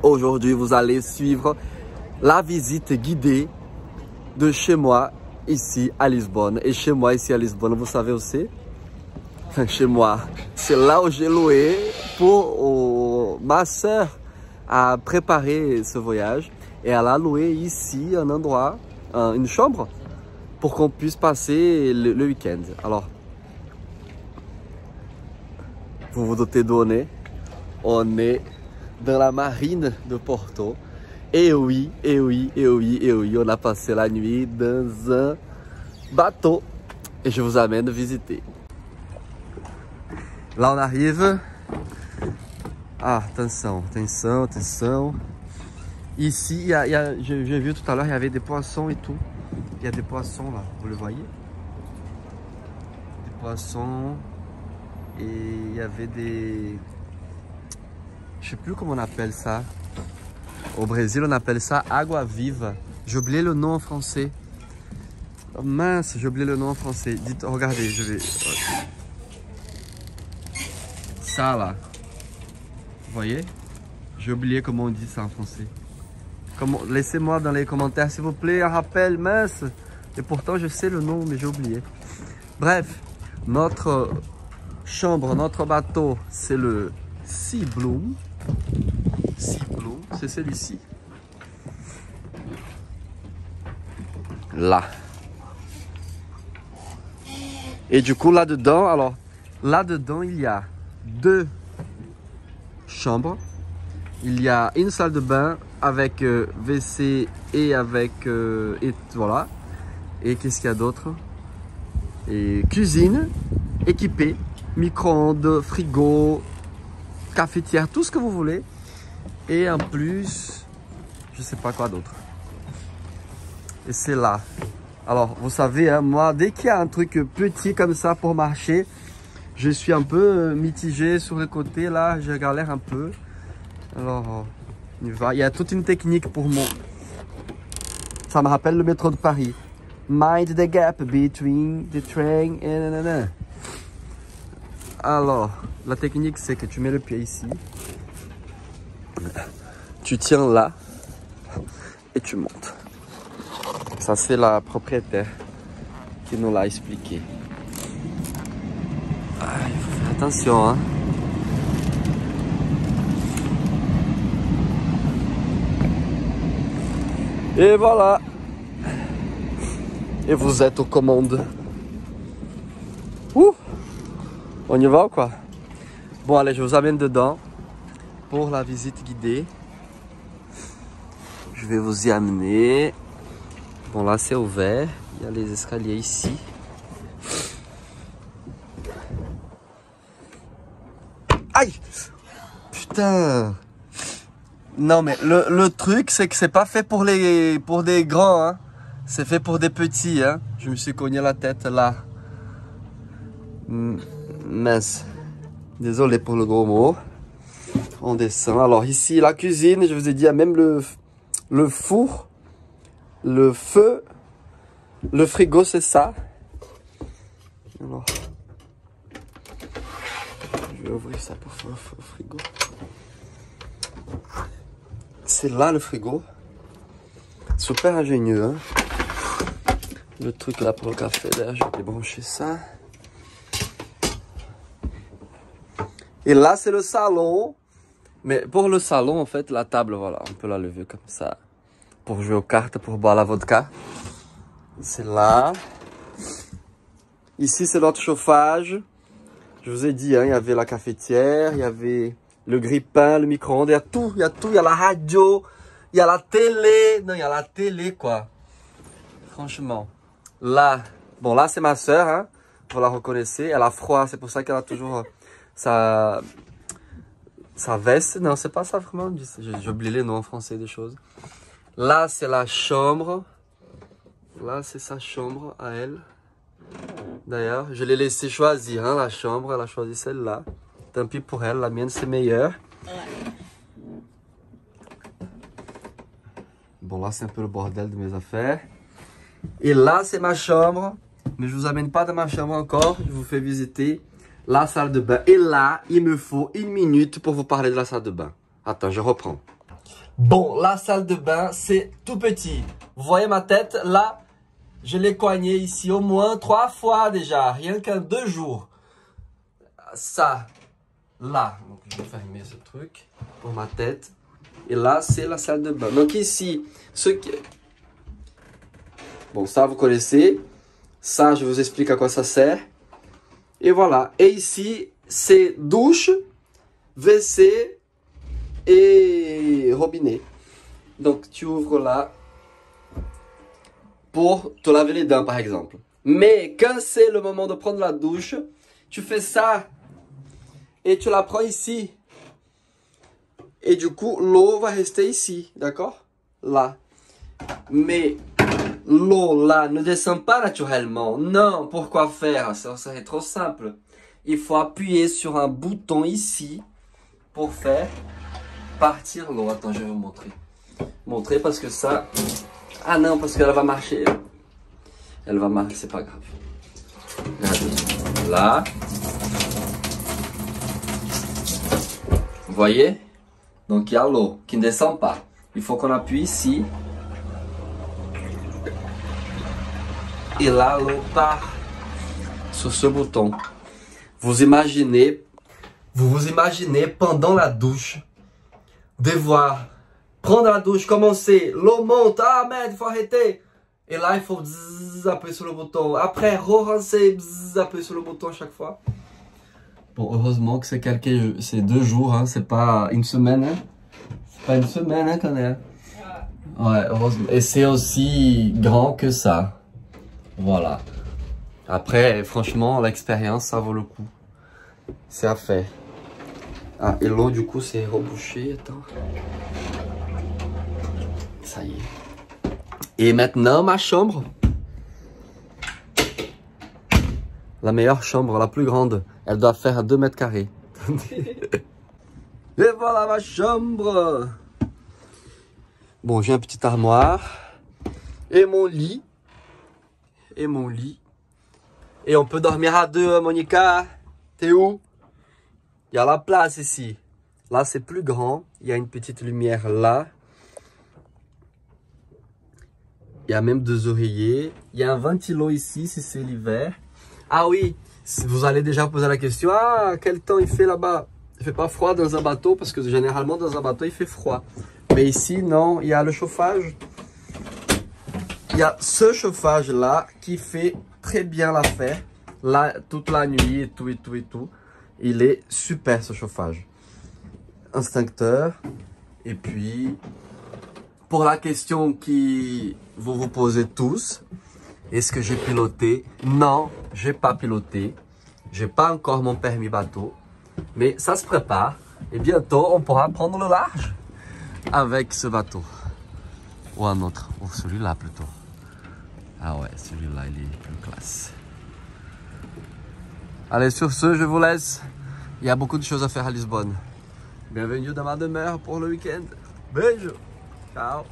Aujourd'hui, vous allez suivre la visite guidée de chez moi, ici à Lisbonne. Et chez moi, ici à Lisbonne, vous savez où c'est? Chez moi, c'est là où j'ai loué pour ma soeur a préparé ce voyage. Et elle a loué ici un endroit, une chambre, pour qu'on puisse passer le week-end. Alors, vous vous doutez d'où on est? On est dans la marine de Porto. Et oui, et oui, et oui, et oui, on a passé la nuit dans un bateau. Et je vous amène visiter. Là, on arrive. Ah, attention, attention, attention. Ici, j'ai vu tout à l'heure, il y avait des poissons et tout. Il y a des poissons là, vous le voyez? Des poissons. Et il y avait des... Je sais plus comment on appelle ça. Au Brésil, on appelle ça água viva. J'ai oublié le nom en français. Oh, mince, j'ai oublié le nom en français. Dites, regardez, je vais... Ça là. Vous voyez? J'ai oublié comment on dit ça en français. Laissez-moi dans les commentaires, s'il vous plaît, un rappel, mince. Et pourtant, je sais le nom, mais j'ai oublié. Bref, notre chambre, notre bateau, c'est le Sea Bloom. Sea Bloom, c'est celui-ci. Là. Et du coup, là-dedans, alors, là-dedans, il y a deux chambres. Il y a une salle de bain avec WC et avec... et voilà. Et qu'est-ce qu'il y a d'autre? Et cuisine équipée. Micro-ondes, frigo, cafetière, tout ce que vous voulez. Et en plus, je sais pas quoi d'autre. Et c'est là. Alors, vous savez, hein, moi, dès qu'il y a un truc petit comme ça pour marcher, je suis un peu mitigé sur le côté. Là, je galère un peu. Alors, il y a toute une technique pour moi. Ça me rappelle le métro de Paris. Mind the gap between the train and... Alors, la technique, c'est que tu mets le pied ici. Tu tiens là. Et tu montes. Ça, c'est la propriétaire qui nous l'a expliqué. Ah, il faut faire attention, hein. Et voilà. Et vous êtes aux commandes. Ouh. On y va ou quoi? Bon, allez, je vous amène dedans pour la visite guidée. Je vais vous y amener. Bon, là, c'est ouvert. Il y a les escaliers ici. Aïe! Putain! Non, mais le truc, c'est que c'est pas fait pour des grands, hein. C'est fait pour des petits, hein. Je me suis cogné la tête là. Mince. Désolé pour le gros mot. On descend. Alors ici, la cuisine, je vous ai dit, il y a même le four, le feu, le frigo, c'est ça. Alors, je vais ouvrir ça pour faire le frigo. C'est là le frigo. Super ingénieux, hein. Le truc là pour le café, d'ailleurs, je vais débrancher ça. Et là, c'est le salon. Mais pour le salon, en fait, la table, voilà, on peut la lever comme ça. Pour jouer aux cartes, pour boire la vodka. C'est là. Ici, c'est notre chauffage. Je vous ai dit, hein, il y avait la cafetière, il y avait le grille-pain, le micro-ondes, il y a tout, il y a tout. Il y a la radio, il y a la télé. Non, il y a la télé, quoi. Franchement. Là, bon, là, c'est ma soeur, hein. Vous la reconnaissez. Elle a froid, c'est pour ça qu'elle a toujours sa veste. Non, c'est pas ça vraiment. J'ai oublié les noms en français des choses. Là, c'est la chambre. Là, c'est sa chambre à elle. D'ailleurs, je l'ai laissé choisir, hein, la chambre. Elle a choisi celle-là. Tant pis pour elle, la mienne, c'est meilleur. Bon, là, c'est un peu le bordel de mes affaires. Et là, c'est ma chambre. Mais je vous amène pas dans ma chambre encore. Je vous fais visiter la salle de bain. Et là, il me faut 1 minute pour vous parler de la salle de bain. Attends, je reprends. Bon, la salle de bain, c'est tout petit. Vous voyez ma tête? Là, je l'ai coignée ici au moins 3 fois déjà, rien qu'en 2 jours. Ça, là, donc je vais fermer ce truc pour ma tête. Et là, c'est la salle de bain. Donc ici, ce qui... Bon, ça, vous connaissez. Ça, je vous explique à quoi ça sert. Et voilà. Et ici, c'est douche, WC et robinet. Donc, tu ouvres là pour te laver les dents, par exemple. Mais quand c'est le moment de prendre la douche, tu fais ça et tu la prends ici. Et du coup, l'eau va rester ici, d'accord? Là. Mais l'eau, là, ne descend pas naturellement. Non, pourquoi faire? Ça serait trop simple. Il faut appuyer sur un bouton ici pour faire partir l'eau. Attends, je vais vous montrer. Montrer parce que ça... Ah non, parce qu'elle va marcher. Elle va marcher, c'est pas grave. Regardez. Là. Vous voyez? Donc il y a l'eau qui ne descend pas. Il faut qu'on appuie ici. Et là, l'eau part sur ce bouton. Vous vous imaginez pendant la douche, devoir prendre la douche, commencer, l'eau monte, ah merde, il faut arrêter. Et là, il faut appuyer sur le bouton. Après, re-rincer, appuyer sur le bouton à chaque fois. Bon, heureusement que c'est 2 jours, hein, c'est pas une semaine. Hein. C'est pas une semaine, hein, quand même. Ouais, heureusement. Et c'est aussi grand que ça. Voilà. Après, franchement, l'expérience, ça vaut le coup. C'est à faire. Ah, et l'eau, du coup, c'est rebouché. Attends. Ça y est. Et maintenant, ma chambre. La meilleure chambre, la plus grande. Elle doit faire 2 mètres carrés. Et voilà ma chambre. Bon, j'ai un petit armoire. Et mon lit. Et on peut dormir à 2, Monica. T'es où? Il y a la place ici. Là, c'est plus grand. Il y a une petite lumière là. Il y a même 2 oreillers. Il y a un ventilo ici si c'est l'hiver. Ah oui, vous allez déjà poser la question. Ah, quel temps il fait là-bas? Il fait pas froid dans un bateau parce que généralement dans un bateau il fait froid. Mais ici, non, il y a le chauffage. Il y a ce chauffage là qui fait très bien l'affaire. Là, toute la nuit et tout. Il est super ce chauffage. Instincteur. Et puis, pour la question qui vous vous posez tous, est-ce que j'ai piloté? Non, j'ai pas piloté. J'ai pas encore mon permis bateau. Mais ça se prépare. Et bientôt, on pourra prendre le large avec ce bateau. Ou un autre. Ou celui-là plutôt. Ah ouais, celui-là, il est plus classe. Allez, sur ce, je vous laisse. Il y a beaucoup de choses à faire à Lisbonne. Bienvenue dans ma demeure pour le week-end. Beijo. Ciao.